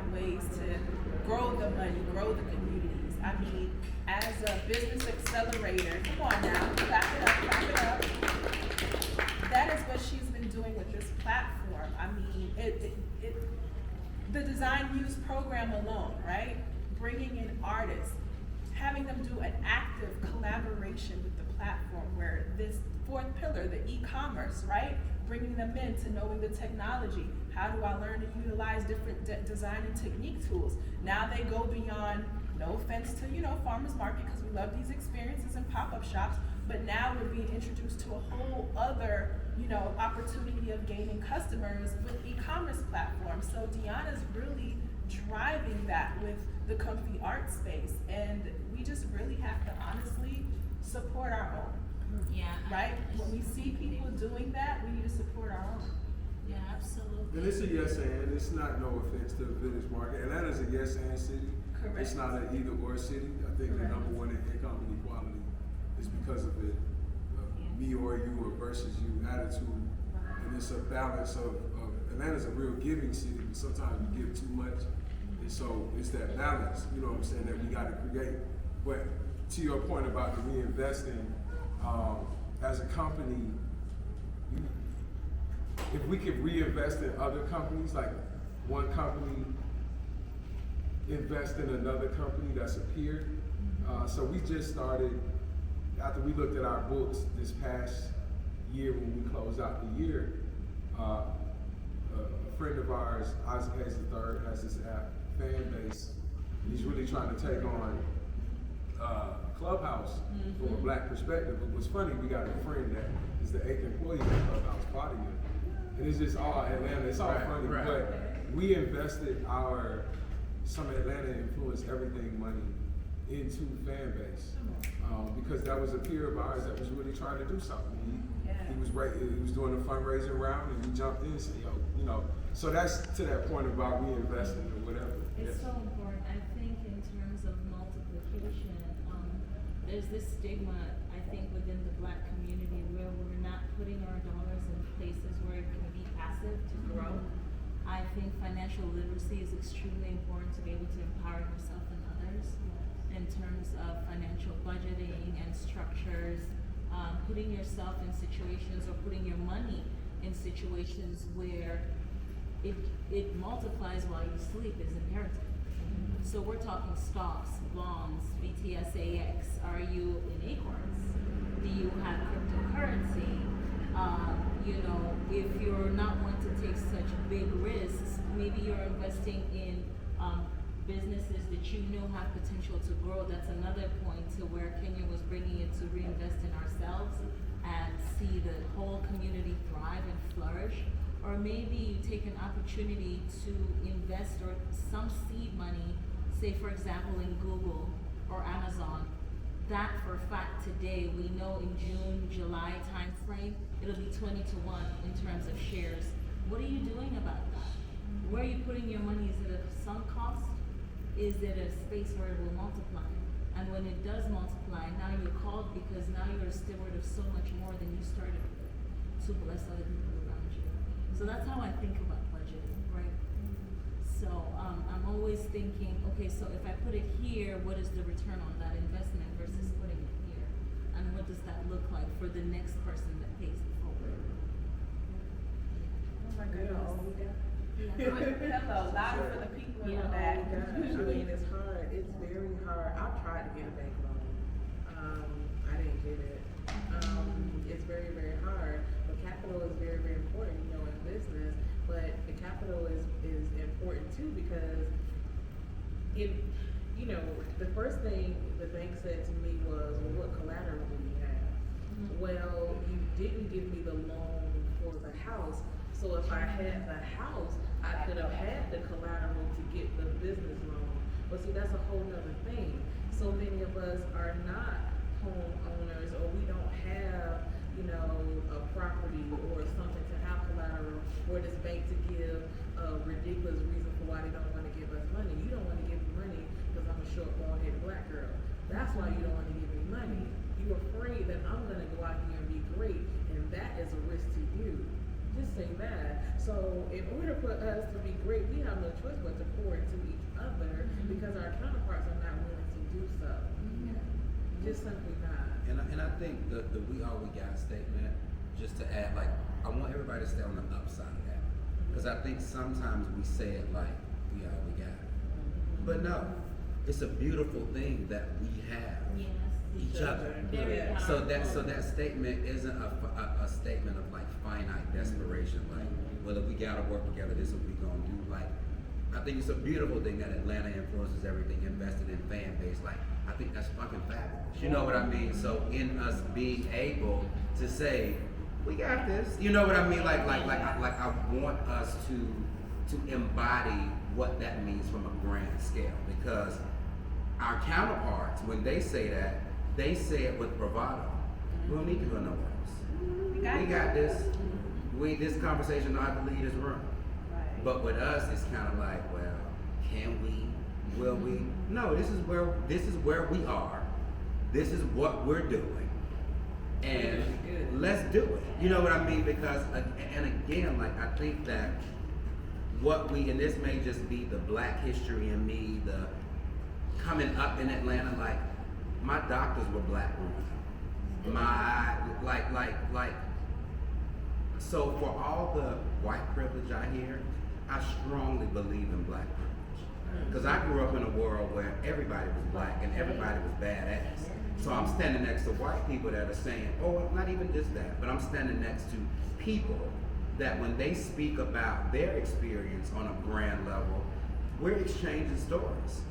find ways to grow the money, grow the communities. I mean, as a business accelerator, come on now, back it up, back it up. That is what she's been doing with this platform. I mean, the design use program alone, right? Bringing in artists, having them do an active collaboration with the platform where this fourth pillar, the e-commerce, right? Bringing them in to knowing the technology. How do I learn to utilize different design and technique tools? Now they go beyond, no offense to, farmers market, because we love these experiences and pop-up shops, but now we're being introduced to a whole other, opportunity of gaining customers with e-commerce platforms. So Deanna's really driving that with the Comfy art space, and we just really have to honestly support our own. Yeah. Right? When we see people doing that, we need to support our own. Yeah, absolutely. And it's a yes and. It's not, no offense to the village market. Atlanta's a yes and city. Correct. It's not an either or city. I think Correct. the number one income inequality is because of it, me or you or versus you attitude. And it's a balance of Atlanta's a real giving city, but sometimes we give too much. And so it's that balance, what I'm saying, that we gotta create. But to your point about the reinvesting, as a company, if we could reinvest in other companies, like one company invest in another company that's a peer. So we just started, after we looked at our books this past year when we closed out the year, a friend of ours, Isaac Hayes III, has this app, fan base. He's really trying to take on Clubhouse from a black perspective. But what's funny, we got a friend that is the 8th employee of Clubhouse, Claudia. And it's just all Atlanta, it's all funny. right. But we invested some Atlanta influenced everything money into fan base. Because that was a peer of ours that was really trying to do something. He was doing a fundraising round and we jumped in and said, so that's to that point about reinvesting or whatever. It's so important. I think in terms of multiplication, there's this stigma, I think, within the black community where we're not putting our dollars in places where it can be passive to grow. I think financial literacy is extremely important to be able to empower yourself and others in terms of financial budgeting and structures, putting yourself in situations or putting your money in situations where it multiplies while you sleep is imperative. So we're talking stocks, bonds, BTSAX. Are you in Acorns? Do you have cryptocurrency? If you're not one to take such big risks, maybe you're investing in businesses that you know have potential to grow. That's another point to where Kenya was bringing it to reinvest in ourselves and see the whole community thrive and flourish. Or maybe you take an opportunity to invest or some seed money, say for example in Google or Amazon. That for a fact today, we know in June, July time frame, it'll be 20 to 1 in terms of shares. What are you doing about that? Where are you putting your money? Is it a sunk cost? Is it a space where it will multiply? And when it does multiply, now you're called because now you're a steward of so much more than you started with to bless other people around you. So that's how I think about budgeting, right? So I'm always thinking, okay, so if I put it here, what is the return on that investment versus putting it here? And what does that look like for the next person that pays it forward? Oh my goodness. Yeah. Hello, louder for the people in the back. It's hard. It's very hard. I've tried to get a bank loan. I didn't get it. It's very, very hard. But capital is very, very important, in business. But the capital is important too because the first thing the bank said to me was, well, what collateral do you have? Well, you didn't give me the loan for the house. So if I had the house, I could have had the collateral to get the business loan. But see, that's a whole nother thing. So many of us are not homeowners, or we don't have, a property or something to have collateral, or this bank to give a ridiculous reason for why they don't want to give us money. You don't want to give me money because I'm a short, bald-headed black girl. That's why you don't want to give me money. You're afraid that I'm going to go out here and be great, and that is a risk to you. just say that. So in order for us to be great, we have no choice but to pour into each other because our counterparts are not willing to do so. Just simply not. And I think the we all we got statement, just to add, like, I want everybody to stay on the upside of that. Because I think sometimes we say it like, we all we got. But no, it's a beautiful thing that we have Yes. each other. Very Yeah. So powerful. that statement isn't a statement of like finite desperation, like, well, if we gotta work together, this is what we gonna do. Like, I think it's a beautiful thing that Atlanta influences everything, invested in fan base. Like, I think that's fucking fabulous. You know what I mean? So in us being able to say, we got this. You know what I mean? Like I want us to embody what that means from a grand scale, because our counterparts, when they say that, they say it with bravado. We don't need to go nowhere else. We got this. This conversation don't have to leave this room. Right. But with us, it's kind of like, well, can we? Will we? No, this is where we are. This is what we're doing, and let's do it. You know what I mean? Because, and again, like, I think that what we, and this may just be the Black history in me, the coming up in Atlanta, like, my doctors were Black women. My, like, so for all the white privilege I hear, I strongly believe in Black privilege. Because I grew up in a world where everybody was Black and everybody was badass. So I'm standing next to white people that are saying, oh, not even just that, but I'm standing next to people that when they speak about their experience on a grand level, we're exchanging stories.